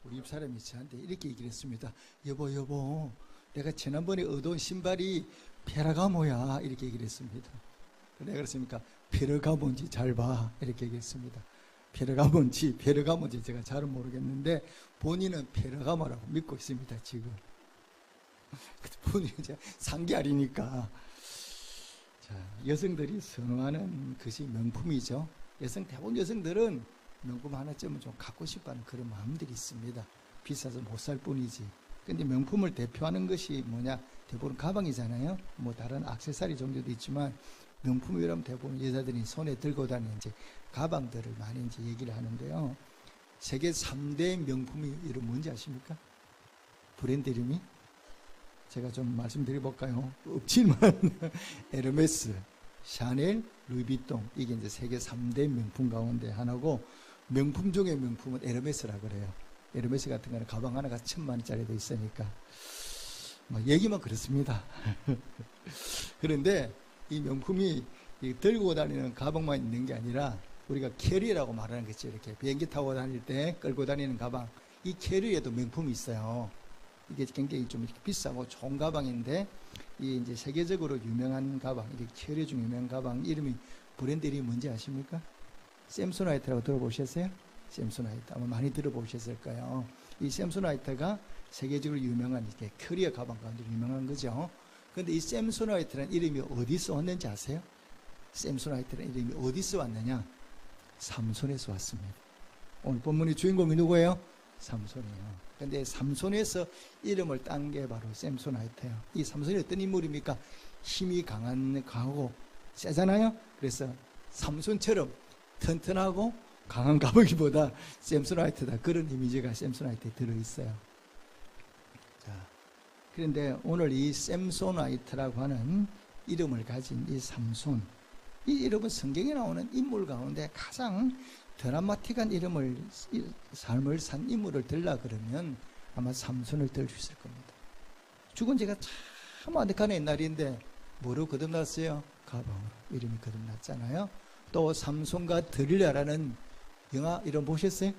우리 집사람이 저한테 이렇게 얘기를 했습니다. 여보, 내가 지난번에 얻어온 신발이 페라가모야. 이렇게 얘기를 했습니다. 내가 그랬습니까? 페르가몬지 잘 봐. 이렇게 얘기했습니다. 페르가몬지 제가 잘은 모르겠는데 본인은 페르가모라고 믿고 있습니다. 지금. 본인은 제가 산 게 아니니까. 자, 여성들이 선호하는 것이 명품이죠. 대부분 여성들은 명품 하나쯤은 좀 갖고 싶어하는 그런 마음들이 있습니다. 비싸서 못 살 뿐이지. 근데 명품을 대표하는 것이 뭐냐? 대부분 가방이잖아요. 뭐 다른 액세서리 정도도 있지만 명품이라면 대부분 여자들이 손에 들고 다니는 이제 가방들을 많이 이제 얘기를 하는데요. 세계 3대 명품이 이름 뭔지 아십니까? 브랜드 이름이? 제가 좀 말씀드려볼까요? 없지만 에르메스, 샤넬, 루이비통, 이게 이제 세계 3대 명품 가운데 하나고, 명품 중에 명품은 에르메스라 그래요. 에르메스 같은 거는 가방 하나가 1000만원짜리도 있으니까 얘기만 그렇습니다. 그런데 이 명품이 들고 다니는 가방만 있는 게 아니라 우리가 캐리라고 말하는 거죠. 이렇게 비행기 타고 다닐 때 끌고 다니는 가방, 이 캐리에도 명품이 있어요. 이게 굉장히 좀 이렇게 비싸고 좋은 가방인데, 이 이제 세계적으로 유명한 가방, 이게 캐리 중 유명한 가방 이름이, 브랜드 이름이 뭔지 아십니까? 샘소나이트라고 들어보셨어요? 샘소나이트 아마 많이 들어보셨을 거예요. 이 샘소나이트가 세계적으로 유명한 이렇게 캐리어 가방 가운데 유명한 거죠. 그런데 이 샘소나이트라는 이름이 어디서 왔는지 아세요? 샘소나이트라는 이름이 어디서 왔느냐? 삼손에서 왔습니다. 오늘 본문의 주인공이 누구예요? 삼손이에요. 근데 삼손에서 이름을 딴 게 바로 샘소나이트예요. 이 삼손이 어떤 인물입니까? 힘이 강하고 세잖아요. 그래서 삼손처럼 튼튼하고 강한 가방이보다 샘소나이트다, 그런 이미지가 샘소나이트에 들어있어요. 자, 그런데 오늘 이 샘소나이트라고 하는 이름을 가진 이 삼손, 이 이름은 성경에 나오는 인물 가운데 가장 드라마틱한 삶을 산 인물을 들라 그러면 아마 삼손을 들 수 있을 겁니다. 죽은 지가 참 오래된 옛날인데 뭐로 거듭났어요? 가방으로 이름이 거듭났잖아요. 또 삼손과 드릴라라는 영화 이름 보셨어요?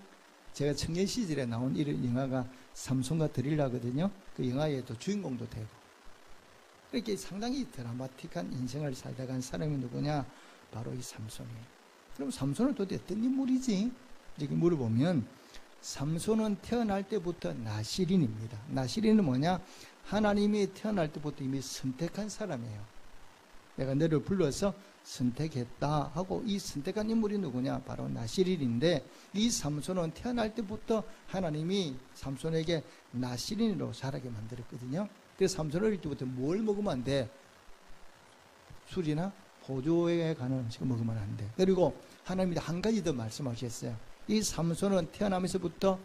제가 청년 시절에 나온 이런 영화가 삼손과 드릴라거든요. 그 영화에도 주인공도 되고. 이렇게 상당히 드라마틱한 인생을 살다 간 사람이 누구냐? 바로 이 삼손이에요. 그럼 삼손은 도대체 어떤 인물이지? 이렇게 물어보면, 삼손은 태어날 때부터 나시린입니다. 나시린은 뭐냐? 하나님이 태어날 때부터 이미 선택한 사람이에요. 내가 너를 불러서 선택했다 하고, 이 선택한 인물이 누구냐? 바로 나시린인데, 이 삼손은 태어날 때부터 하나님이 삼손에게 나시린으로 자라게 만들었거든요. 그래서 삼손은 어릴 때부터 뭘 먹으면 안 돼? 술이나 호주에 가는 음식을 먹으면 안 돼. 그리고 하나님이 한 가지 더 말씀하셨어요. 이 삼손은 태어나면서부터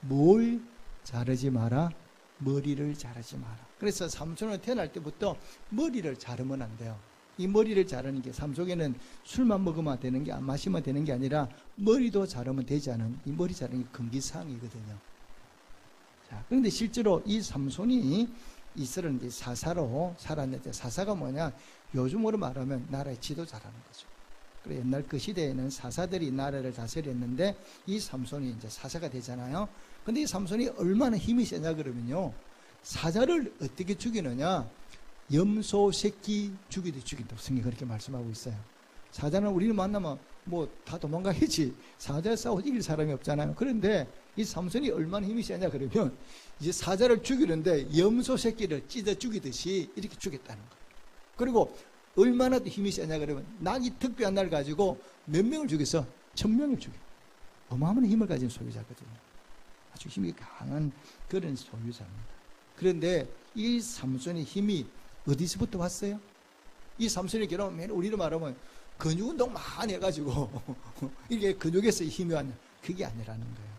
뭘 자르지 마라? 머리를 자르지 마라. 그래서 삼손은 태어날 때부터 머리를 자르면 안 돼요. 이 머리를 자르는 게, 삼손에는 술만 먹으면 되는 게, 마시면 되는 게 아니라 머리도 자르면 되지 않은, 이 머리 자르는 게 금기사항이거든요. 자, 그런데 실제로 이 삼손이 이스라엘 이제 사사로 살았는데, 사사가 뭐냐? 요즘으로 말하면 나라의 지도자라는 거죠. 그래, 옛날 그 시대에는 사사들이 나라를 다스렸는데, 이 삼손이 이제 사사가 되잖아요. 근데 이 삼손이 얼마나 힘이 세냐 그러면요, 사자를 어떻게 죽이느냐? 염소 새끼 죽이듯 죽인다고 성경이 그렇게 말씀하고 있어요. 사자는 우리를 만나면 뭐 다 도망가야지, 사자 싸워 이길 사람이 없잖아요. 그런데 이 삼손이 얼마나 힘이 세냐 그러면, 이제 사자를 죽이는데 염소 새끼를 찢어 죽이듯이 이렇게 죽였다는 거예요. 그리고 얼마나 더 힘이 세냐 그러면, 낙이 특별한 날 가지고 몇 명을 죽여서 1000명을 죽여. 어마어마한 힘을 가진 소유자거든요. 아주 힘이 강한 그런 소유자입니다. 그런데 이 삼손의 힘이 어디서부터 왔어요? 이 삼손의 결혼은 우리로 말하면 근육 운동 많이 해가지고 이게 근육에서 힘이 왔냐? 그게 아니라는 거예요.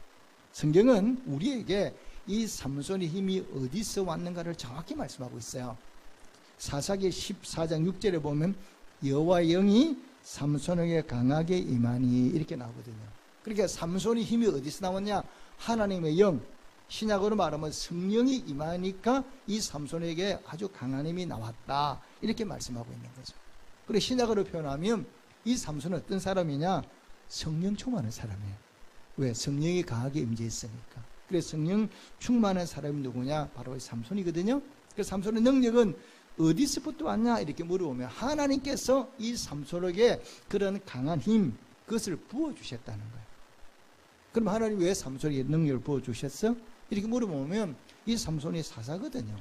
성경은 우리에게 이 삼손의 힘이 어디서 왔는가를 정확히 말씀하고 있어요. 사사기 14장 6절에 보면 여호와의 영이 삼손에게 강하게 임하니, 이렇게 나오거든요. 그러니까 삼손의 힘이 어디서 나왔냐? 하나님의 영, 신약으로 말하면 성령이 임하니까 이 삼손에게 아주 강한 힘이 나왔다, 이렇게 말씀하고 있는 거죠. 그리고 신약으로 표현하면 이 삼손은 어떤 사람이냐? 성령 충만한 사람이에요. 왜? 성령이 강하게 임재했으니까. 그래서 성령 충만한 사람이 누구냐? 바로 삼손이거든요. 그래서 삼손의 능력은 어디서부터 왔냐? 이렇게 물어보면 하나님께서 이 삼손에게 그런 강한 힘, 그것을 부어주셨다는 거예요. 그럼 하나님 왜 삼손에게 능력을 부어주셨어? 이렇게 물어보면 이 삼손이 사사거든요.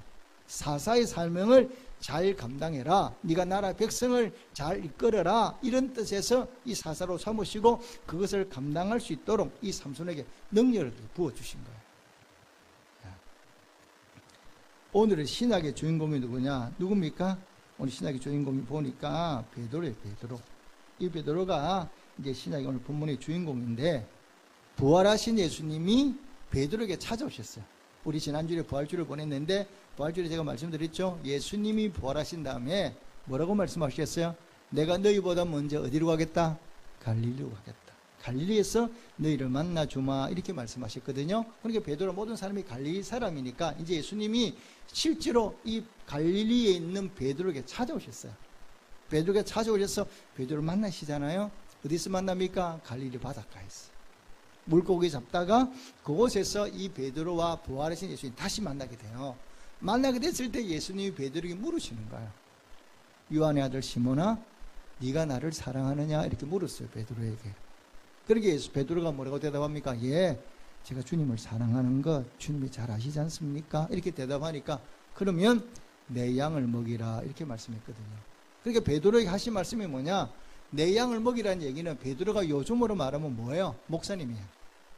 사사의 사명을 잘 감당해라. 네가 나라 백성을 잘 이끌어라. 이런 뜻에서 이 사사로 삼으시고 그것을 감당할 수 있도록 이 삼손에게 능력을 부어주신 거예요. 오늘의 신학의 주인공이 누구냐? 누굽니까? 오늘 신학의 주인공이 보니까 베드로예요. 베드로. 이 베드로가 이제 신학의 오늘 본문의 주인공인데 부활하신 예수님이 베드로에게 찾아오셨어요. 우리 지난주에 부활주를 보냈는데 부활주에 제가 말씀드렸죠. 예수님이 부활하신 다음에 뭐라고 말씀하셨어요? 내가 너희보다 먼저 어디로 가겠다? 갈릴리로 가겠다. 갈릴리에서 너희를 만나 주마 이렇게 말씀하셨거든요. 그러니까 베드로 모든 사람이 갈릴리 사람이니까 이제 예수님이 실제로 이 갈릴리에 있는 베드로에게 찾아오셨어요. 베드로에게 찾아오셔서 베드로를 만나시잖아요. 어디서 만납니까? 갈릴리 바닷가에서. 물고기 잡다가 그곳에서 이 베드로와 부활하신 예수님 다시 만나게 돼요. 만나게 됐을 때 예수님이 베드로에게 물으시는 거예요. 요한의 아들 시몬아, 네가 나를 사랑하느냐? 이렇게 물었어요. 베드로에게. 그러게 베드로가 뭐라고 대답합니까? 예, 제가 주님을 사랑하는 것 주님이 잘 아시지 않습니까? 이렇게 대답하니까 그러면 내 양을 먹이라 이렇게 말씀했거든요. 그러니까 베드로에게 하신 말씀이 뭐냐? 내 양을 먹이라는 얘기는 베드로가 요즘으로 말하면 뭐예요? 목사님이에요.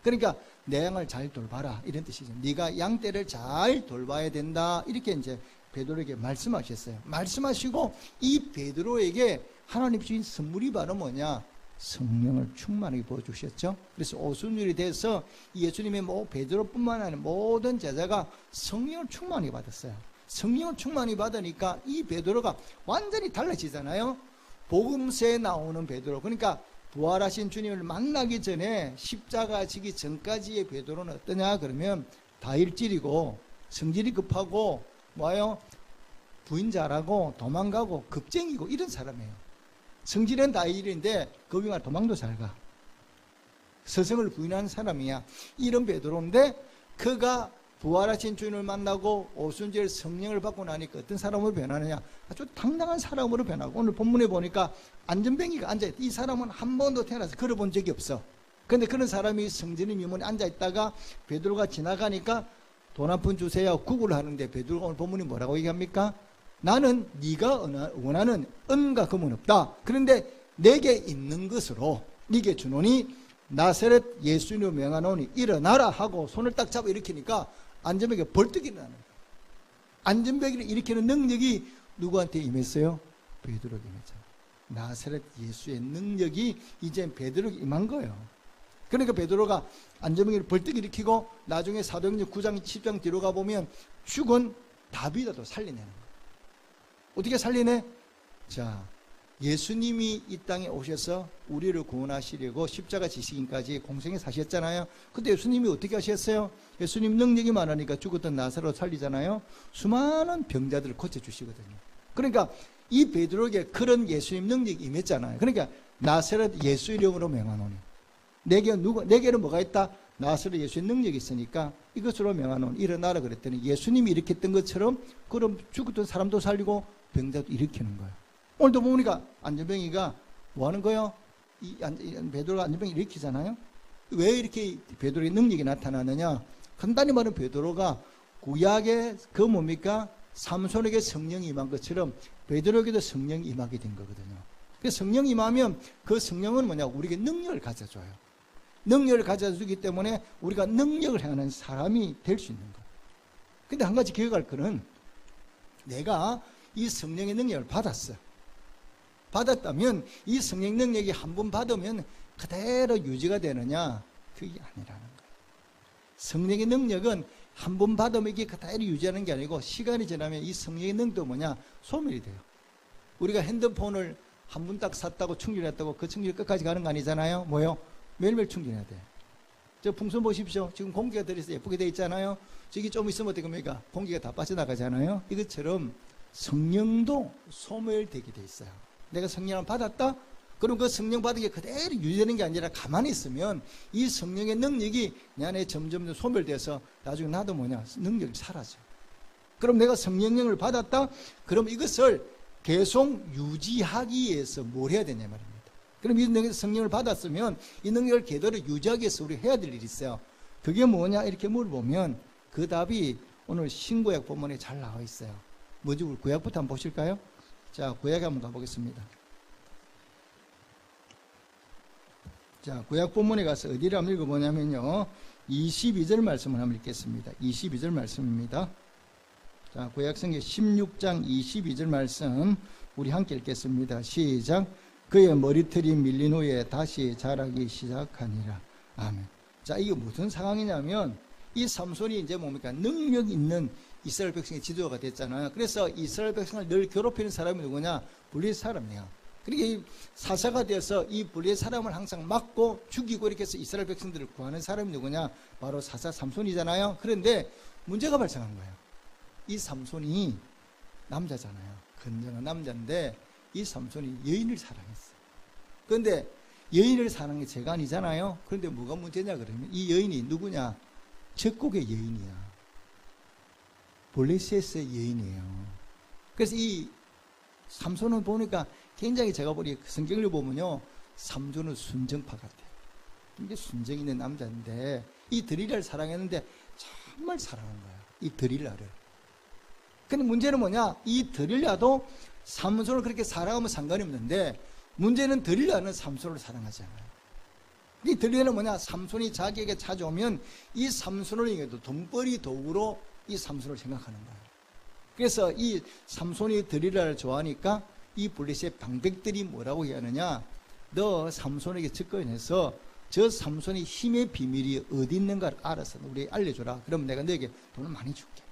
그러니까 내 양을 잘 돌봐라 이런 뜻이죠. 네가 양떼를 잘 돌봐야 된다 이렇게 이제 베드로에게 말씀하셨어요. 말씀하시고 이 베드로에게 하나님 주신 선물이 바로 뭐냐? 성령을 충만하게 부어주셨죠. 그래서 오순절이 돼서 예수님의 베드로뿐만 아니라 모든 제자가 성령을 충만히 받았어요. 성령을 충만히 받으니까 이 베드로가 완전히 달라지잖아요. 복음서에 나오는 베드로, 그러니까 부활하신 주님을 만나기 전에 십자가 지기 전까지의 베드로는 어떠냐? 그러면 다혈질이고 성질이 급하고 뭐예요? 부인 잘하고 도망가고 겁쟁이고 이런 사람이에요. 성질은 다혈인데 거기 말 도망도 잘 가. 스승을 부인하는 사람이야. 이런 베드로인데 그가 부활하신 주님을 만나고 오순절 성령을 받고 나니까 어떤 사람으로 변하느냐? 아주 당당한 사람으로 변하고 오늘 본문에 보니까 안전뱅이가 앉아있다. 이 사람은 한 번도 태어나서 걸어본 적이 없어. 그런데 그런 사람이 성전의 미문에 앉아있다가 베드로가 지나가니까 돈 한 푼 주세요. 구구를 하는데 베드로가 오늘 본문이 뭐라고 얘기합니까? 나는 네가 원하는 은과 금은 없다. 그런데 내게 있는 것으로 네게 주노니 나사렛 예수님으로 명하노니 일어나라 하고 손을 딱 잡아 일으키니까 안전뱅이가 벌떡 일어나는 거예요. 안전뱅이를 일으키는 능력이 누구한테 임했어요? 베드로에게 임했잖아요. 나사렛 예수의 능력이 이제 베드로에게 임한 거예요. 그러니까 베드로가 안전뱅이를 벌떡 일으키고 나중에 사도행전 9장 10장 뒤로 가보면 죽은 다비다도 살려내는 거예요. 어떻게 살리네? 자, 예수님이 이 땅에 오셔서 우리를 구원하시려고 십자가 지시기까지 공생에 사셨잖아요. 근데 예수님이 어떻게 하셨어요? 예수님 능력이 많으니까 죽었던 나사로 살리잖아요. 수많은 병자들을 고쳐주시거든요. 그러니까 이 베드로에게 그런 예수님 능력이 임했잖아요. 그러니까 나사렛 예수 이름으로 명하노니 내게는 뭐가 있다? 나사렛 예수의 능력이 있으니까 이것으로 명하노니 일어나라 그랬더니 예수님이 일으켰던 것처럼 그럼 죽었던 사람도 살리고 병자도 일으키는 거예요. 오늘도 보니까 안전뱅이가 뭐 하는 거예요? 베드로가 안전뱅이 일으키잖아요. 왜 이렇게 베드로의 능력이 나타나느냐? 간단히 말하면 베드로가 구약의 그 뭡니까? 삼손에게 성령이 임한 것처럼 베드로에게도 성령이 임하게 된 거거든요. 그래서 성령이 임하면 그 성령은 뭐냐? 우리에게 능력을 가져줘요. 능력을 가져주기 때문에 우리가 능력을 행하는 사람이 될 수 있는 거예요. 근데 한 가지 기억할 거는 내가 이 성령의 능력을 받았다면 이 성령 능력이 한 번 받으면 그대로 유지가 되느냐? 그게 아니라는 거예요. 성령의 능력은 한 번 받으면 이게 그대로 유지하는 게 아니고 시간이 지나면 이 성령의 능력도 뭐냐? 소멸이 돼요. 우리가 핸드폰을 한 번 딱 샀다고 충전했다고 그 충전이 끝까지 가는 거 아니잖아요. 뭐요? 매일매일 충전해야 돼. 저 풍선 보십시오. 지금 공기가 들어서 예쁘게 돼 있잖아요. 저기 좀 있으면 어떻게 됩니까? 공기가 다 빠져나가잖아요. 이것처럼 성령도 소멸되게 돼 있어요. 내가 성령을 받았다? 그럼 그 성령 받은 게 그대로 유지되는 게 아니라 가만히 있으면 이 성령의 능력이 내 안에 점점 소멸돼서 나중에 나도 능력이 사라져. 그럼 내가 성령령을 받았다? 그럼 이것을 계속 유지하기 위해서 뭘 해야 되냐 말입니다. 그럼 이 성령을 받았으면 이 능력을 그대로 유지하기 위해서 우리가 해야 될 일이 있어요. 그게 뭐냐 이렇게 물어보면 그 답이 오늘 신구약 본문에 잘 나와 있어요. 뭐지? 우리 구약부터 한번 보실까요? 자, 구약에 한번 가보겠습니다. 자, 구약 본문에 가서 어디를 한번 읽어보냐면요, 22절 말씀을 한번 읽겠습니다. 22절 말씀입니다. 자, 구약성경 16장 22절 말씀 우리 함께 읽겠습니다. 시작. 그의 머리털이 밀린 후에 다시 자라기 시작하니라. 아멘. 자, 이게 무슨 상황이냐면 이 삼손이 이제 뭡니까? 능력 있는 이스라엘 백성의 지도자가 됐잖아요. 그래서 이스라엘 백성을 늘 괴롭히는 사람이 누구냐? 블레셋 사람이야. 그러니까 사사가 되어서 이 블레셋 사람을 항상 막고 죽이고 이렇게 해서 이스라엘 백성들을 구하는 사람이 누구냐? 바로 사사 삼손이잖아요. 그런데 문제가 발생한 거예요. 이 삼손이 남자잖아요. 건장한 남자인데 이 삼손이 여인을 사랑했어요. 그런데 여인을 사랑한 게 죄가 아니잖아요. 그런데 뭐가 문제냐 그러면 이 여인이 누구냐? 적국의 여인이야. 블레셋의 여인이에요. 그래서 이 삼손은 보니까 굉장히 제가 보니 성경을 보면요, 삼손은 순정파 같아요. 굉장히 순정 있는 남자인데 이 드릴라를 사랑했는데 정말 사랑한 거야. 이 드릴라를. 근데 문제는 뭐냐? 이 드릴라도 삼손을 그렇게 사랑하면 상관이 없는데 문제는 드릴라는 삼손을 사랑하지 않아요. 이 드릴라는 뭐냐? 삼손이 자기에게 찾아오면 이 삼손을 이겨도 돈벌이 도구로 이 삼손을 생각하는 거예요. 그래서 이 삼손이 드릴라를 좋아하니까 이 블레셋 방백들이 뭐라고 하느냐? 너 삼손에게 접근해서 저 삼손의 힘의 비밀이 어디 있는가를 알아서 우리 알려줘라. 그럼 내가 너에게 돈을 많이 줄게.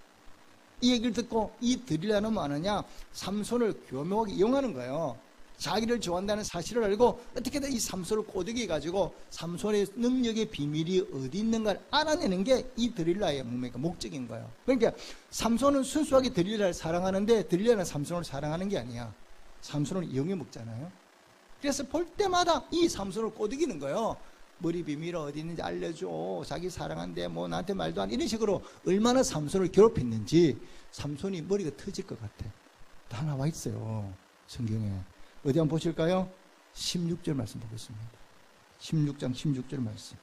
이 얘기를 듣고 이 드릴라는 뭐 하느냐? 삼손을 교묘하게 이용하는 거예요. 자기를 좋아한다는 사실을 알고 어떻게든 이 삼손을 꼬드겨 가지고 삼손의 능력의 비밀이 어디 있는가를 알아내는 게 이 드릴라의 목적인 거예요. 그러니까 삼손은 순수하게 드릴라를 사랑하는데 드릴라는 삼손을 사랑하는 게 아니야. 삼손을 이용해 먹잖아요. 그래서 볼 때마다 이 삼손을 꼬드기는 거예요. 머리 비밀 어디 있는지 알려줘. 자기 사랑한데 뭐 나한테 말도 안. 이런 식으로 얼마나 삼손을 괴롭혔는지 삼손이 머리가 터질 것 같아. 다 나와 있어요. 성경에. 어디 한번 보실까요? 16절 말씀 보겠습니다. 16장 16절 말씀.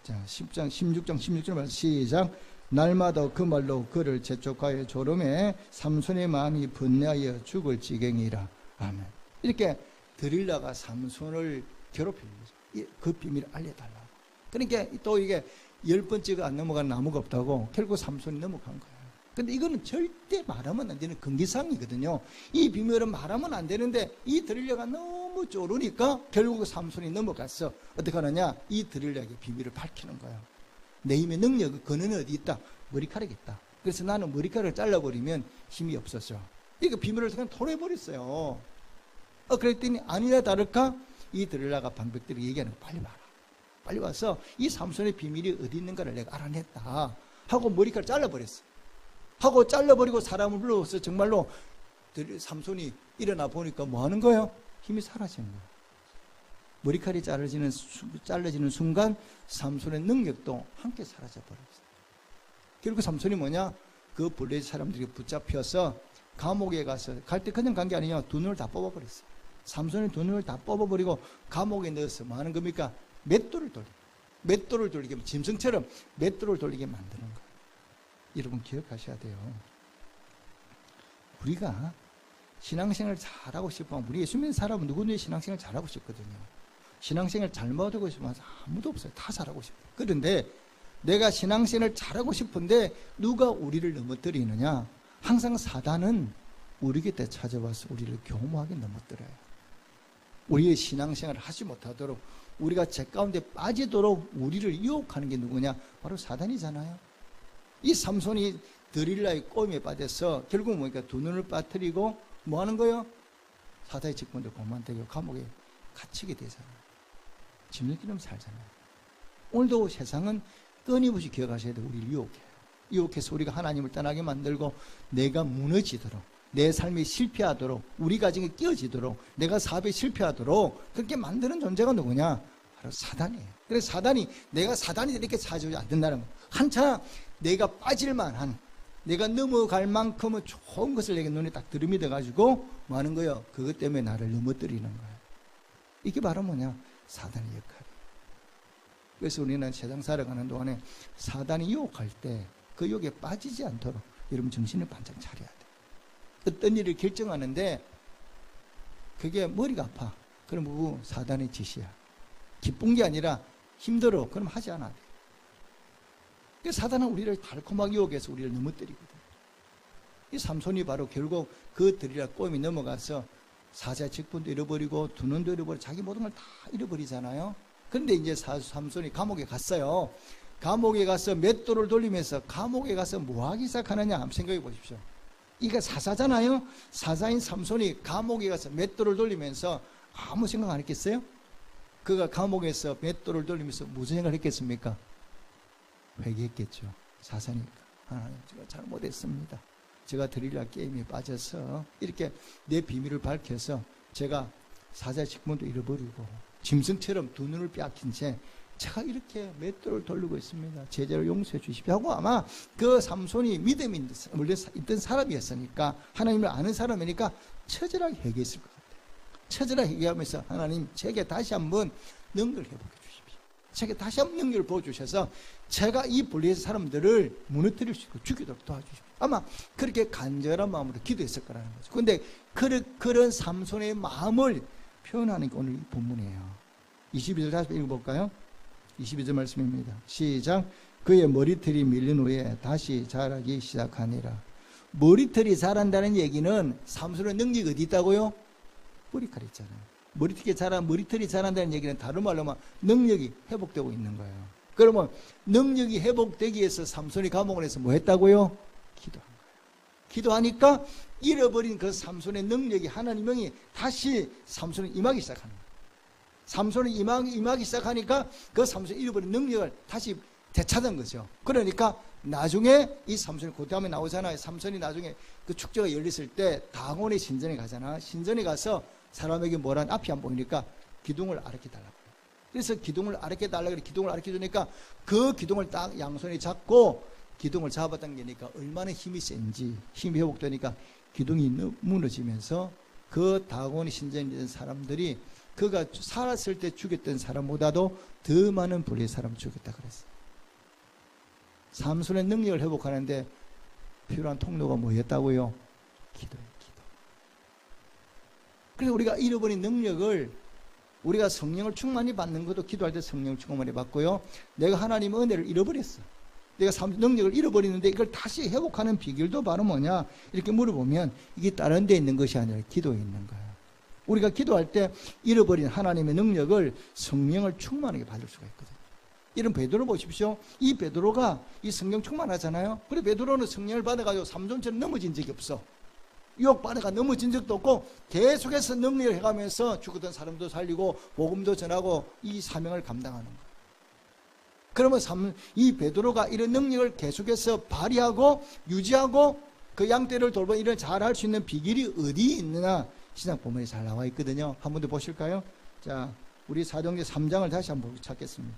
자, 16장 16절 말씀 시작. 날마다 그 말로 그를 재촉하여 조름에 삼손의 마음이 분내하여 죽을 지경이라. 아멘. 이렇게 드릴라가 삼손을 괴롭히는 거죠. 그 비밀을 알려달라고. 그러니까 또 이게 10번째가 안 넘어간 나무가 없다고 결국 삼손이 넘어간 거예요. 근데 이거는 절대 말하면 안 되는 금기사항이거든요. 이 비밀은 말하면 안 되는데 이 드릴라가 너무 쪼르니까 결국 삼손이 넘어갔어. 어떻게 하느냐? 이 드릴라에게 비밀을 밝히는 거예요. 내 힘의 능력, 근원이 어디 있다? 머리카락이 있다. 그래서 나는 머리카락을 잘라버리면 힘이 없었죠. 이거 비밀을 그냥 토로해버렸어요. 그랬더니 아니나 다를까? 이 드릴라가 방백들이 얘기하는 거 빨리 와라. 빨리 와서 이 삼손의 비밀이 어디 있는가를 내가 알아냈다. 하고 머리카락을 잘라버렸어. 하고 잘라버리고 사람을 불러서 정말로 삼손이 일어나 보니까 뭐 하는 거예요? 힘이 사라지는 거예요. 머리카락이 잘라지는 순간 삼손의 능력도 함께 사라져 버렸어요. 결국 삼손이 뭐냐? 그 블레셋 사람들이 붙잡혀서 감옥에 가서 갈 때 그냥 간 게 아니냐? 두 눈을 다 뽑아버렸어요. 삼손이 두 눈을 다 뽑아버리고 감옥에 넣어서 뭐 하는 겁니까? 맷돌을 돌리게, 짐승처럼 맷돌을 돌리게 만드는 거예요. 여러분 기억하셔야 돼요. 우리가 신앙생활 잘하고 싶으면 우리 예수 믿는 사람은 누구든지 신앙생활 잘하고 싶거든요. 신앙생활 잘못하고 싶으면 아무도 없어요. 다 잘하고 싶어요. 그런데 내가 신앙생활 잘하고 싶은데 누가 우리를 넘어뜨리느냐? 항상 사단은 우리 곁에 찾아와서 우리를 교묘하게 넘어뜨려요. 우리의 신앙생활을 하지 못하도록 우리가 죄 가운데 빠지도록 우리를 유혹하는 게 누구냐? 바로 사단이잖아요. 이 삼손이 드릴라의 꼬임에 빠져서 결국 뭐니까 두 눈을 빠뜨리고 뭐 하는 거예요? 사단의 직분도 공만되고 감옥에 갇히게 되잖아요. 지들끼리 살잖아요. 오늘도 세상은 끊임없이 기억하셔야 돼요. 우리를 유혹해요. 유혹해서 우리가 하나님을 떠나게 만들고 내가 무너지도록 내 삶이 실패하도록, 우리 가정이 깨어지도록, 내가 사업에 실패하도록 그렇게 만드는 존재가 누구냐? 바로 사단이에요. 그래서 사단이, 내가 사단이 이렇게 찾아오지 않는다는 거예요. 한참 내가 빠질 만한, 내가 넘어갈 만큼은 좋은 것을 내게 눈에 딱 들이밀어 가지고 뭐 하는 거예요? 그것 때문에 나를 넘어뜨리는 거예요. 이게 바로 뭐냐? 사단의 역할이에요. 그래서 우리는 세상 살아가는 동안에 사단이 유혹할 때 그 유혹에 빠지지 않도록 여러분 정신을 반짝 차려야 돼요. 어떤 일을 결정하는데 그게 머리가 아파. 그럼 그거 사단의 짓이야. 기쁜 게 아니라 힘들어. 그럼 하지 않아야 돼. 그래서 사단은 우리를 달콤하게 유혹해서 우리를 넘어뜨리거든. 이 삼손이 바로 결국 그 들이라 꼬임이 넘어가서 사자의 직분도 잃어버리고 두 눈도 잃어버리고 자기 모든 걸 다 잃어버리잖아요. 그런데 이제 삼손이 감옥에 갔어요. 감옥에 가서 맷돌을 돌리면서 감옥에 가서 뭐 하기 시작하느냐 한번 생각해 보십시오. 이게 사사잖아요. 사사인 삼손이 감옥에 가서 맷돌을 돌리면서 아무 생각 안 했겠어요? 그가 감옥에서 맷돌을 돌리면서 무슨 생각을 했겠습니까? 회개했겠죠. 사사니까. 하나님, 제가 잘못했습니다. 제가 드릴라 게임에 빠져서 이렇게 내 비밀을 밝혀서 제가 사자의 직분도 잃어버리고 짐승처럼 두 눈을 빼앗긴 채 제가 이렇게 맷돌을 돌리고 있습니다. 제자를 용서해 주십시오 하고 아마 그 삼손이 믿음이 있던 사람이었으니까, 하나님을 아는 사람이니까 처절하게 회개했을 것 같아요. 처절하게 회개하면서 하나님, 제게 다시 한번 능력을 회복해 주십시오. 제게 다시 한번 능력을 보여주셔서 제가 이 분리의 사람들을 무너뜨릴 수 있고 죽이도록 도와주십시오. 아마 그렇게 간절한 마음으로 기도했을 거라는 거죠. 그런데 그런 삼손의 마음을 표현하는 게 오늘 이 본문이에요. 22절 다시 읽어볼까요? 22절 말씀입니다. 시작. 그의 머리털이 밀린 후에 다시 자라기 시작하니라. 머리털이 자란다는 얘기는 삼손의 능력이 어디 있다고요? 머리카락 있잖아요. 머리털이 자란다는 얘기는 다른 말로 하면 능력이 회복되고 있는 거예요. 그러면 능력이 회복되기 위해서 삼손이 감옥을 해서 뭐 했다고요? 기도한 거예요. 기도하니까 잃어버린 그 삼손의 능력이 하나님이 다시 삼손에 임하기 시작하는 거예요. 삼손이 임하기 시작하니까 그 삼손이 잃어버린 능력을 다시 되찾은 거죠. 그러니까 나중에 이 삼손이 그 다음에 나오잖아요. 삼손이 나중에 그 축제가 열렸을 때 당원의 신전에 가잖아. 신전에 가서 사람에게 뭐란 앞이 안 보이니까 기둥을 아르켜 달라고. 그래서 기둥을 아르켜 달라고 그래. 기둥을 아르켜 주니까 그 기둥을 딱 양손이 잡고 기둥을 잡아당기니까 얼마나 힘이 센지, 힘이 회복되니까 기둥이 무너지면서 그 다곤이 신전에 있는 사람들이 그가 살았을 때 죽였던 사람보다도 더 많은 불의의 사람을 죽였다 그랬어요. 삼손의 능력을 회복하는데 필요한 통로가 뭐였다고요? 기도예요, 기도. 그래서 우리가 잃어버린 능력을, 우리가 성령을 충만히 받는 것도 기도할 때 성령을 충만히 받고요. 내가 하나님의 은혜를 잃어버렸어. 내가 능력을 잃어버리는데 이걸 다시 회복하는 비결도 바로 뭐냐? 이렇게 물어보면 이게 다른 데 있는 것이 아니라 기도에 있는 거야. 우리가 기도할 때 잃어버린 하나님의 능력을 성령을 충만하게 받을 수가 있거든요. 이런 베드로 보십시오. 이 베드로가 이 성령 충만하잖아요. 그래 베드로는 성령을 받아가지고 삼손처럼 넘어진 적이 없어. 유혹받아가 넘어진 적도 없고 계속해서 능력을 해가면서 죽었던 사람도 살리고 복음도 전하고 이 사명을 감당하는 거예요. 그러면 이 베드로가 이런 능력을 계속해서 발휘하고 유지하고 그 양떼를 돌보는 이런 잘할 수 있는 비결이 어디 있느냐? 신약 본문에 잘 나와 있거든요. 한 번 더 보실까요? 자, 우리 사도행전 3장을 다시 한번 찾겠습니다.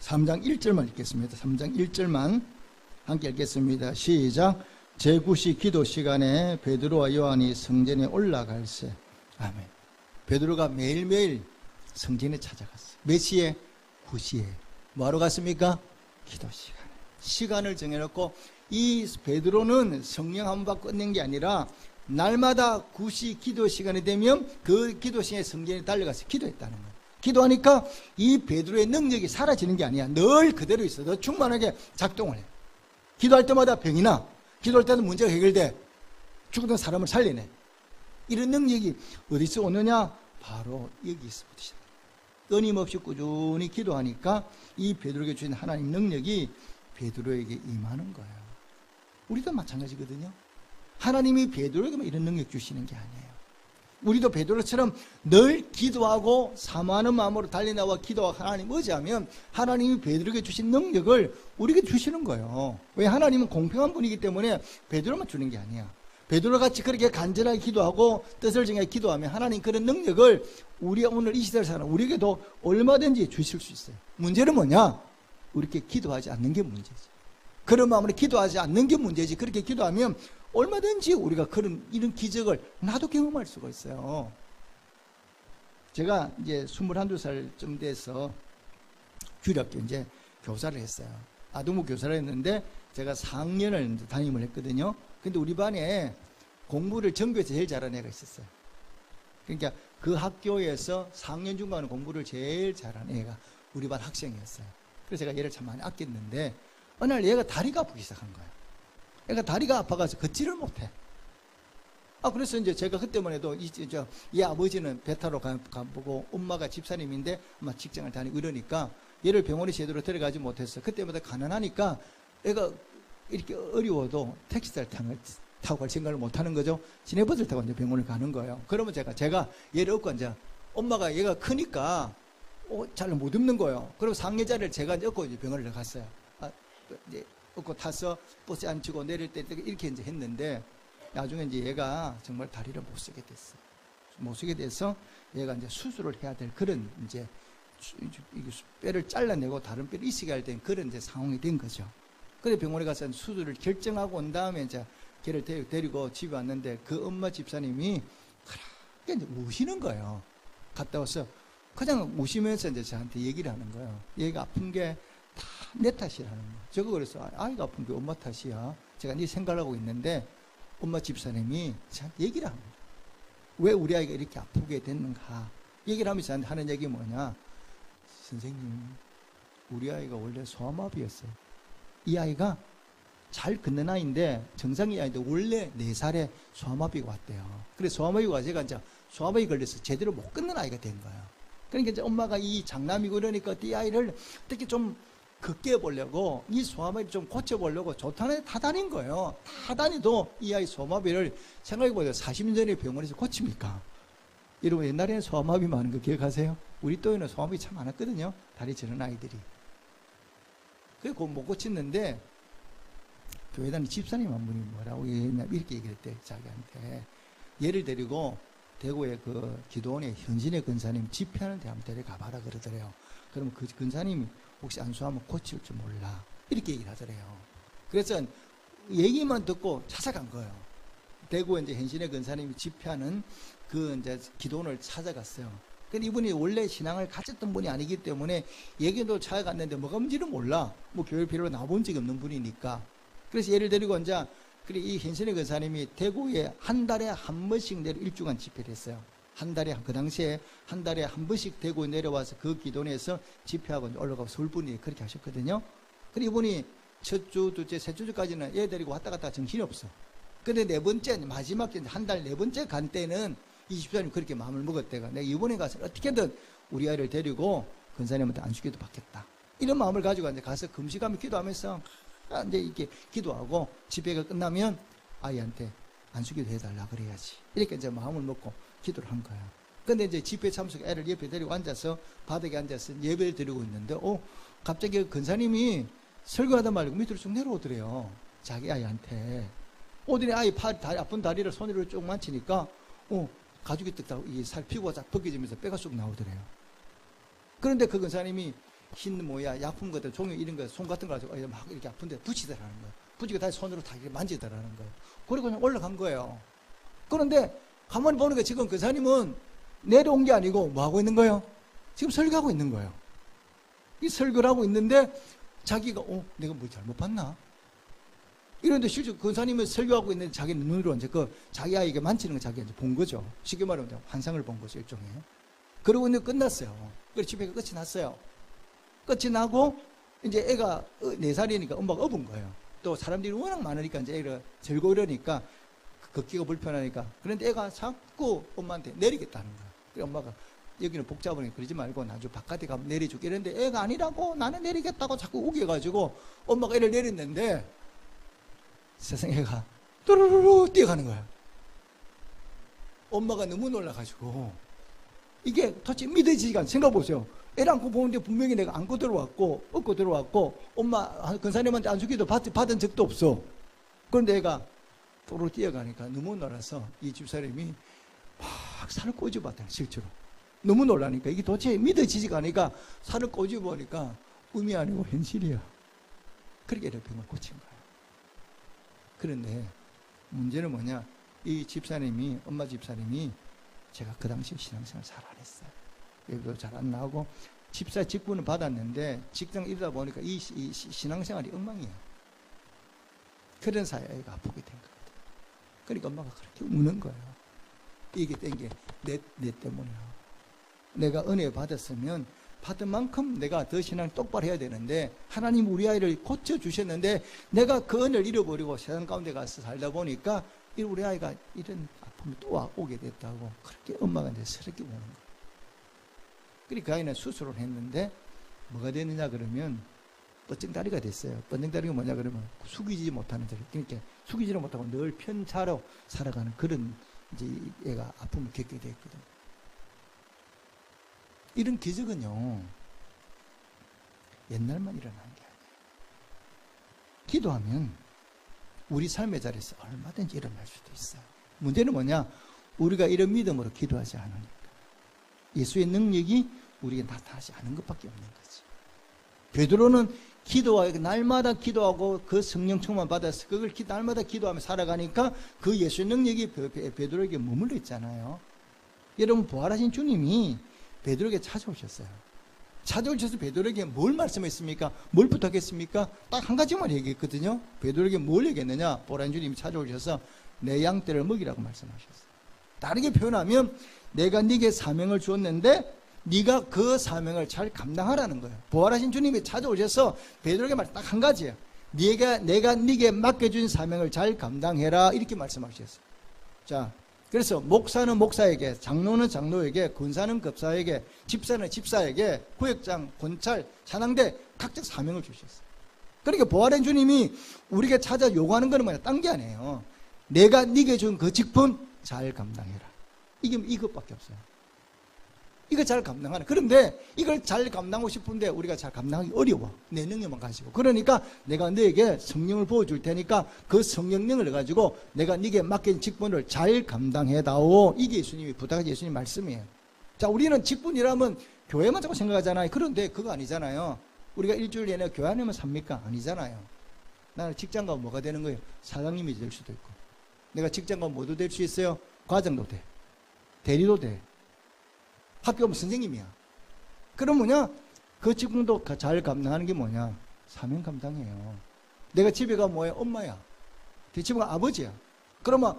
(3장 1절만) 읽겠습니다. 3장 1절만 함께 읽겠습니다. 시작. 제9시 기도 시간에 베드로와 요한이 성전에 올라갈새. 아멘. 베드로가 매일매일 성전에 찾아갔어요. 몇 시에? 9시에. 뭐하러 갔습니까? 기도 시간에. 시간을 정해놓고 이 베드로는 성령 한 번 끝낸 게 아니라 날마다 9시 기도 시간이 되면 그 기도 시간에 성전에 달려가서 기도했다는 거예요. 기도하니까 이 베드로의 능력이 사라지는 게 아니야. 늘 그대로 있어. 너 충만하게 작동을 해. 기도할 때마다 병이 나. 기도할 때는 문제가 해결돼. 죽었던 사람을 살리네. 이런 능력이 어디서 오느냐? 바로 여기서부터 시작해. 끊임없이 꾸준히 기도하니까 이 베드로에게 주신 하나님 능력이 베드로에게 임하는 거예요. 우리도 마찬가지거든요. 하나님이 베드로에게만 이런 능력 주시는 게 아니에요. 우리도 베드로처럼 늘 기도하고 사모하는 마음으로 달려나와 기도하고 하나님 의지하면 하나님이 베드로에게 주신 능력을 우리에게 주시는 거예요. 왜? 하나님은 공평한 분이기 때문에 베드로만 주는 게 아니야. 베드로같이 그렇게 간절하게 기도하고 뜻을 정해 기도하면 하나님 그런 능력을 우리가 오늘 이 시대를 사는 우리에게도 얼마든지 주실 수 있어요. 문제는 뭐냐? 우리께 기도하지 않는 게 문제지. 그런 마음으로 기도하지 않는 게 문제지. 그렇게 기도하면 얼마든지 우리가 이런 기적을 나도 경험할 수가 있어요. 제가 이제 21, 22살쯤 돼서 주일학교 이제 교사를 했어요. 아동부 교사를 했는데 제가 4학년을 담임을 했거든요. 근데 우리 반에 공부를 전교에서 제일 잘하는 애가 있었어요. 그러니까 그 학교에서 4학년 중반에 공부를 제일 잘하는 애가 우리 반 학생이었어요. 그래서 제가 얘를 참 많이 아꼈는데 어느 날 얘가 다리가 아프기 시작한 거예요. 얘가 다리가 아파가지고 걷지를 못해. 그래서 이제 제가 그때만 해도 얘 아버지는 배 타러 가보고 엄마가 집사님인데 아마 직장을 다니고 이러니까 얘를 병원에 제대로 데려가지 못했어. 그때마다 가난하니까 얘가 이렇게 어려워도 택시를 타고 갈 생각을 못 하는 거죠. 시내버스를 타고 이제 병원을 가는 거예요. 그러면 제가 얘를 업고 이제 엄마가 얘가 크니까 잘 못 입는 거예요. 그리고 상여자를 제가 이제 업고 이제 병원을 갔어요. 이제 업고 타서 버스에 앉히고 내릴 때 이렇게 이제 했는데 나중에 이제 얘가 정말 다리를 못 쓰게 됐어요. 못 쓰게 돼서 얘가 이제 수술을 해야 될 그런 이제 뼈를 잘라내고 다른 뼈를 이식해야 할 그런 이제 상황이 된 거죠. 그래 병원에 가서 수술을 결정하고 온 다음에 이제 걔를 데리고 집에 왔는데 그 엄마 집사님이 그렇게 이제 우시는 거예요. 갔다 와서 그냥 우시면서 이제 저한테 얘기를 하는 거예요. 얘가 아픈 게 다 내 탓이라는 거예요. 저거 그래서 아이가 아픈 게 엄마 탓이야. 제가 네 생각하고 있는데 엄마 집사님이 저한테 얘기를 합니다. 왜 우리 아이가 이렇게 아프게 됐는가? 얘기를 하면서 저한테 하는 얘기 뭐냐? 선생님, 우리 아이가 원래 소아마비였어요. 이 아이가 잘 걷는 아이인데 정상이 아이인데 원래 4살에 소아마비가 왔대요. 그래서 소아마비가 와서 제가 이제 소아마비 걸려서 제대로 못 걷는 아이가 된 거예요. 그러니까 이제 엄마가 이 장남이고 이러니까 이 아이를 어떻게 좀 걷게 해보려고 이 소아마비 좀 고쳐보려고 좋다는 다 다닌 거예요. 다 다니도 이 아이 소아마비를 생각해보세요. 40년 전에 병원에서 고칩니까? 여러분 옛날에는 소아마비 많은 거 기억하세요? 우리 또에는 소아마비 참 많았거든요. 다리 저런 아이들이. 그래 그거 못 고쳤는데 교회 다니는 집사님 한 분이 뭐라고 이렇게 얘기할 때 자기한테 얘를 데리고 대구의 그 기도원의 현진의 근사님 집회하는데 한번 데려가봐라 그러더래요. 그러면 그 근사님이 혹시 안수하면 고칠 줄 몰라 이렇게 얘기를 하더래요. 그래서 얘기만 듣고 찾아간 거예요. 대구에 이제 현신의 근사님이 집회하는 그 이제 기도원을 찾아갔어요. 근데 이분이 원래 신앙을 가졌던 분이 아니기 때문에 얘기도 찾아갔는데 뭐가 뭔지는 몰라. 뭐 교회 필요로 나본 적이 없는 분이니까. 그래서 얘를 데리고 이제 그래 이 현신의 근사님이 대구에 한 달에 한 번씩 내려 일주간 집회를 했어요. 한 달에 그 당시에 한 달에 한 번씩 대구에 내려와서 그 기도원에서 집회하고 올라가고 서울분이 그렇게 하셨거든요. 그리고 이분이 첫 주, 둘째, 셋 주까지는 얘 데리고 왔다 갔다 정신이 없어. 근데 네 번째 마지막 한 달 네 번째 간 때는 이 집사님 그렇게 마음을 먹었대가 내가 이번에 가서 어떻게든 우리 아이를 데리고 근사님한테 안수기도 받겠다. 이런 마음을 가지고 이제 가서 금식하며 기도하면서 이제 이렇게 기도하고 집회가 끝나면 아이한테 안수기도 해달라 그래야지. 이렇게 이제 마음을 먹고 기도를 한 거야. 근데 이제 집회 참석 애를 옆에 데리고 앉아서 바닥에 앉아서 예배를 드리고 있는데 갑자기 근사님이 설교하다 말고 밑으로 쭉 내려오더래요. 자기 아이한테. 오더니 아이 아픈 다리를 손으로 쭉 만지니까 가죽이 뜯다고 이 살 피부가 쫙 벗겨지면서 뼈가 쑥 나오더래요. 그런데 그 근사님이 흰 약품 같은 종이 이런 거 손 같은 거 가지고 막 이렇게 아픈데 붙이더라는 거예요. 붙이고 다시 손으로 다 이렇게 만지더라는 거예요. 그리고 그냥 올라간 거예요. 그런데 가만히 보니까 지금 근사님은 내려온 게 아니고 뭐 하고 있는 거예요? 지금 설교하고 있는 거예요. 이 설교를 하고 있는데 자기가 내가 뭐 잘못 봤나? 이런데 실제 근사님은 설교하고 있는데 자기 눈으로 이제 자기 아이에게 만지는 거 자기가 이제 본 거죠. 쉽게 말하면 환상을 본 거죠, 일종의. 그러고 이제 끝났어요. 그래서 집회가 끝이 났어요. 끝이 나고 이제 애가 4살이니까 엄마가 업은 거예요. 또 사람들이 워낙 많으니까 이제 애가 즐거워 이러니까 걷기가 불편하니까. 그런데 애가 자꾸 엄마한테 내리겠다는 거야. 그래서 엄마가 여기는 복잡하니까 그러지 말고 나중에 바깥에 가면 내려줄게. 이랬는데 애가 아니라고 나는 내리겠다고 자꾸 우겨가지고 엄마가 애를 내렸는데 세상에 애가 뚜루루루 뛰어가는 거야. 엄마가 너무 놀라가지고 이게 도대체 믿어지지가 않아. 생각해보세요. 애를 안고 보는데 분명히 내가 안고 들어왔고 업고 들어왔고 엄마 권사님한테 안수기도 받은 적도 없어. 그런데 애가 도로 뛰어가니까 너무 놀라서 이 집사람이 막 살을 꼬집었다. 실제로 너무 놀라니까 이게 도대체 믿어지지가 않으니까 살을 꼬집어보니까 꿈이 아니고 현실이야. 그렇게 애를 병을 고친 거야. 그런데 문제는 뭐냐, 이 집사님이, 엄마 집사님이 제가 그 당시에 신앙생활 잘 안 했어요. 여기도 잘 안 나오고 집사 직분은 받았는데 직장 이러다 보니까 이 신앙생활이 엉망이에요. 그런 사이에 애가 아프게 된 거거든요. 그러니까 엄마가 그렇게 우는 거예요. 이게 된 게 내 때문이야. 내가 은혜 받았으면 받은 만큼 내가 더 신앙 똑바로 해야 되는데 하나님 우리 아이를 고쳐주셨는데 내가 그 은혜를 잃어버리고 세상 가운데 가서 살다 보니까 우리 아이가 이런 아픔이 또 오게 됐다고 그렇게 엄마가 이제 스럽게 보는 거예요. 그러니까 그 아이는 수술을 했는데 뭐가 되느냐 그러면 뻗정다리가 됐어요. 뻗정다리가 뭐냐 그러면 숙이지 못하는 자리. 그러니까 숙이지를 못하고 늘 편차로 살아가는 그런 이제 애가 아픔을 겪게 됐거든요. 이런 기적은요, 옛날만 일어난 게 아니에요. 기도하면 우리 삶의 자리에서 얼마든지 일어날 수도 있어요. 문제는 뭐냐? 우리가 이런 믿음으로 기도하지 않으니까. 예수의 능력이 우리에게 나타나지 않은 것밖에 없는 거지. 베드로는 기도하고 날마다 기도하고 그 성령 충만 받아서 그걸 날마다 기도하며 살아가니까 그 예수의 능력이 베드로에게 머물러 있잖아요. 여러분, 부활하신 주님이 베드로에게 찾아오셨어요. 찾아오셔서 베드로에게 뭘 말씀했습니까? 뭘 부탁했습니까? 딱 한 가지만 얘기했거든요. 베드로에게 뭘 얘기했느냐? 부활하신 주님이 찾아오셔서 내 양떼를 먹이라고 말씀하셨어요. 다르게 표현하면 내가 네게 사명을 주었는데 네가 그 사명을 잘 감당하라는 거예요. 부활하신 주님이 찾아오셔서 베드로에게 말 딱 한 가지예요. 내가 네게 맡겨준 사명을 잘 감당해라, 이렇게 말씀하셨어요. 자, 그래서 목사는 목사에게, 장로는 장로에게, 권사는 급사에게, 집사는 집사에게, 구역장, 권찰, 찬양대 각각 사명을 주셨어요. 그러니까 부활한 주님이 우리에게 찾아 요구하는 거는 뭐냐? 딴 게 아니에요. 내가 네게 준 그 직분 잘 감당해라. 이것밖에 없어요. 이거 잘 감당하는. 그런데 이걸 잘 감당하고 싶은데 우리가 잘 감당하기 어려워. 내 능력만 가지고. 그러니까 내가 너에게 성령을 부어줄 테니까 그 성령을 가지고 내가 네게 맡긴 직분을 잘 감당해다오. 이게 예수님이 부탁하신 예수님 말씀이에요. 자, 우리는 직분이라면 교회만 자꾸 생각하잖아요. 그런데 그거 아니잖아요. 우리가 일주일 내내 교회 안에만 삽니까? 아니잖아요. 나는 직장 가면 뭐가 되는 거예요? 사장님이 될 수도 있고. 내가 직장 가면 뭐도 될 수 있어요? 과장도 돼. 대리도 돼. 학교 가면 선생님이야. 그럼 뭐냐? 그 직분도 잘 감당하는 게 뭐냐? 사명 감당해요. 내가 집에 가면 뭐야? 엄마야. 내 집은 아버지야. 그러면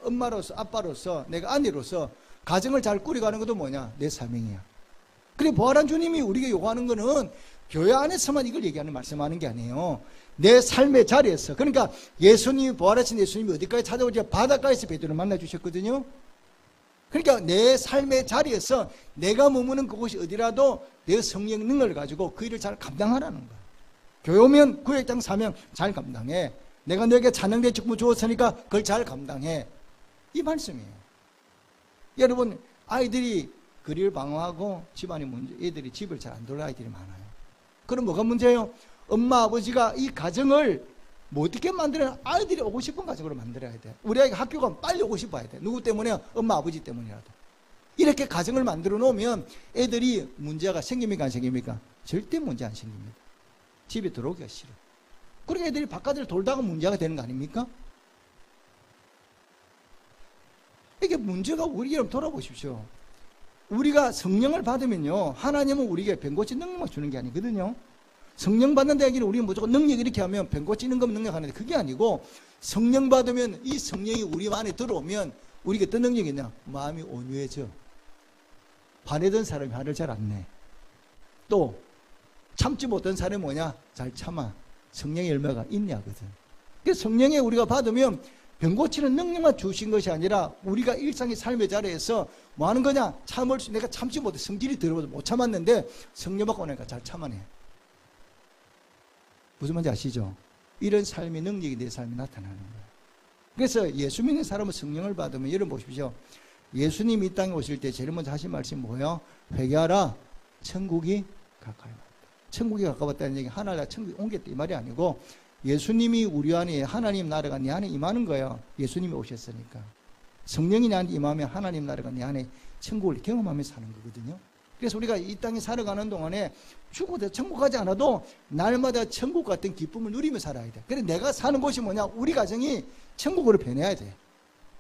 엄마로서, 아빠로서, 내가 아내로서 가정을 잘 꾸려가는 것도 뭐냐? 내 사명이야. 그래, 부활한 주님이 우리에게 요구하는 거는 교회 안에서만 이걸 얘기하는, 말씀하는 게 아니에요. 내 삶의 자리에서. 그러니까 예수님이, 부활하신 예수님이 어디까지 찾아오지? 바닷가에서 베드로를 만나주셨거든요. 그러니까 내 삶의 자리에서 내가 머무는 그곳이 어디라도 내 성령 능력을 가지고 그 일을 잘 감당하라는 거야. 교회 오면 구역장 사명 잘 감당해. 내가 너에게 찬양대 직분 주었으니까 그걸 잘 감당해. 이 말씀이에요. 여러분, 아이들이 거리를 방황하고 집안이 문제, 애들이 집을 잘 안 돌아갈 아이들이 많아요. 그럼 뭐가 문제예요? 엄마, 아버지가 이 가정을 뭐 어떻게 만들어야, 아이들이 오고 싶은 가정으로 만들어야 돼. 우리 아이가 학교 가면 빨리 오고 싶어야 돼. 누구 때문에? 엄마, 아버지 때문이라도. 이렇게 가정을 만들어 놓으면 애들이 문제가 생깁니까, 안 생깁니까? 절대 문제 안 생깁니다. 집에 들어오기가 싫어. 그러니까 애들이 바깥을 돌다가 문제가 되는 거 아닙니까? 이게 문제가 우리 여러분 돌아보십시오. 우리가 성령을 받으면요, 하나님은 우리에게 병고치 능력만 주는 게 아니거든요. 성령 받는다 얘기는 우리는 무조건 능력 이렇게 하면 병고치는 것 능력 하는데 그게 아니고, 성령 받으면 이 성령이 우리 안에 들어오면 우리가 어떤 능력이 있냐? 마음이 온유해져. 화내던 사람이 화를 잘 안 내. 또 참지 못한 사람이 뭐냐? 잘 참아. 성령의 열매가 있냐거든. 그래서 성령에 우리가 받으면 병고치는 능력만 주신 것이 아니라 우리가 일상의 삶의 자리에서 뭐 하는 거냐? 참을 수, 내가 참지 못해. 성질이 들어도 못 참았는데 성령 받고 나니까 잘 참아내. 무슨 말인지 아시죠? 이런 삶의 능력이 내 삶에 나타나는 거예요. 그래서 예수 믿는 사람은 성령을 받으면 여러분 보십시오. 예수님이 이 땅에 오실 때 제일 먼저 하신 말씀이 뭐예요? 회개하라, 천국이 가까이 왔다. 천국이 가까웠다는 얘기, 하나님 천국이 옮겼다 이 말이 아니고, 예수님이 우리 안에, 하나님 나라가 내 안에 임하는 거예요. 예수님이 오셨으니까. 성령이 나한테 임하면 하나님 나라가 내 안에 천국을 경험하면서 사는 거거든요. 그래서 우리가 이 땅에 살아가는 동안에 죽어도 천국 가지 않아도 날마다 천국 같은 기쁨을 누리며 살아야 돼. 그래서 내가 사는 곳이 뭐냐? 우리 가정이 천국으로 변해야 돼.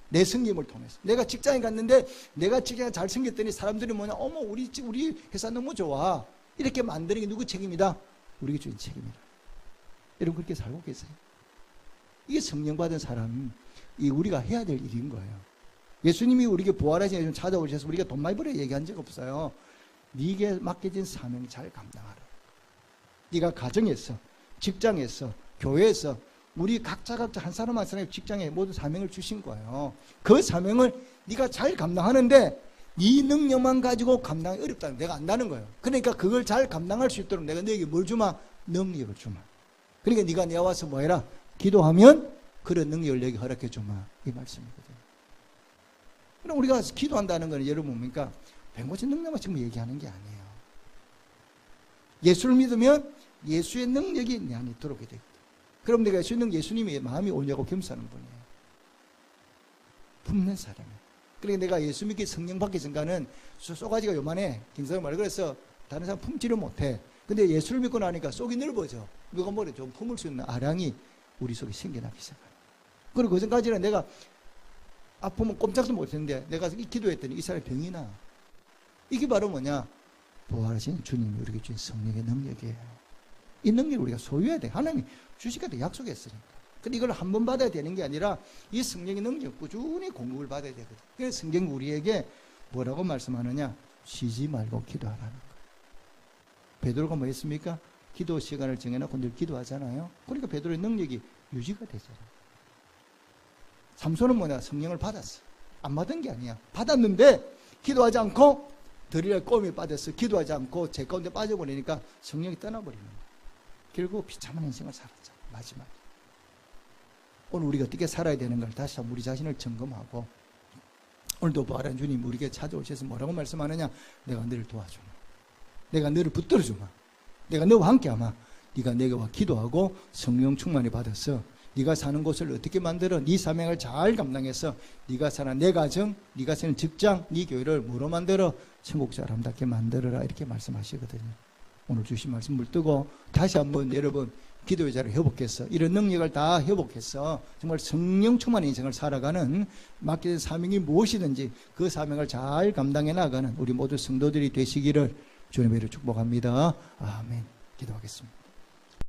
내 섬김을 통해서. 내가 직장에 갔는데 내가 직장에 잘 섬겼더니 사람들이 뭐냐? 어머, 우리 회사 너무 좋아. 이렇게 만드는 게 누구 책임이다? 우리 주인 책임이다. 여러분 그렇게 살고 계세요? 이게 성령 받은 사람, 이 우리가 해야 될 일인 거예요. 예수님이 우리에게 부활하신 날 찾아오셔서 우리가 돈 많이 벌어 얘기한 적 없어요. 네게 맡겨진 사명 잘 감당하라. 네가 가정에서, 직장에서, 교회에서 우리 각자 한 사람 한 사람의 직장에 모두 사명을 주신 거예요. 그 사명을 네가 잘 감당하는데 네 능력만 가지고 감당이 어렵다는 내가 안다는 거예요. 그러니까 그걸 잘 감당할 수 있도록 내가 너에게 뭘 주마? 능력을 주마. 그러니까 네가 내 와서 뭐 해라? 기도하면 그런 능력을 내게 허락해 주마. 이 말씀이거든요. 그럼 우리가 기도한다는 것은 여러분 뭡니까? 백모신 능력만 지금 얘기하는 게 아니에요. 예수를 믿으면 예수의 능력이 내 안에 들어오게 되거든. 그럼 내가 예수님의 마음이 오냐고 겸사하는 분이에요. 품는 사람이에요. 그러니까 내가 예수 믿기 성령 받기 전까는 쏘가지가 요만해. 김사님 말해. 그래서 다른 사람 품지를 못해. 근데 예수를 믿고 나니까 속이 넓어져. 누가 뭐래 좀 품을 수 있는 아량이 우리 속에 생겨나기 시작해요. 그리고 그 전까지는 내가 아프면 꼼짝도 못했는데 내가 기도했더니 이 사람이 병이 나. 이게 바로 뭐냐? 부활하신 주님이 우리에게 주신 성령의 능력이에요. 이 능력을 우리가 소유해야 돼. 하나님이 주시겠다 약속했으니까. 근데 이걸 한 번 받아야 되는 게 아니라 이 성령의 능력 꾸준히 공급을 받아야 되거든. 그래서 성경 우리에게 뭐라고 말씀하느냐? 쉬지 말고 기도하라는 거예요. 베드로가 뭐 했습니까? 기도 시간을 정해놓고 늘 기도하잖아요. 그러니까 베드로의 능력이 유지가 되잖아요. 삼손은 뭐냐? 성령을 받았어. 안 받은 게 아니야. 받았는데 기도하지 않고 들이를 꼼에 빠졌어. 기도하지 않고 제 가운데 빠져버리니까 성령이 떠나버리는 거야. 결국 비참한 인생을 살았죠. 마지막에. 오늘 우리가 어떻게 살아야 되는 걸 다시 한번 우리 자신을 점검하고, 오늘도 부활한 주님 우리에게 찾아오셔서 뭐라고 말씀하느냐? 내가 너를 도와주마. 내가 너를 붙들어주마. 내가 너와 함께하마. 네가 내게와 기도하고 성령 충만히 받았어. 네가 사는 곳을 어떻게 만들어? 네 사명을 잘 감당해서 네가 사는 내 가정, 네가 사는 직장, 네 교회를 뭐로 만들어? 천국 사람답게 만들어라. 이렇게 말씀하시거든요. 오늘 주신 말씀 물뜨고 다시 한번 여러분 기도의 자를 회복해서 이런 능력을 다 회복해서 정말 성령 충만한 인생을 살아가는 맡겨진 사명이 무엇이든지 그 사명을 잘 감당해 나가는 우리 모두 성도들이 되시기를 주님의 이름으로 축복합니다. 아멘. 기도하겠습니다.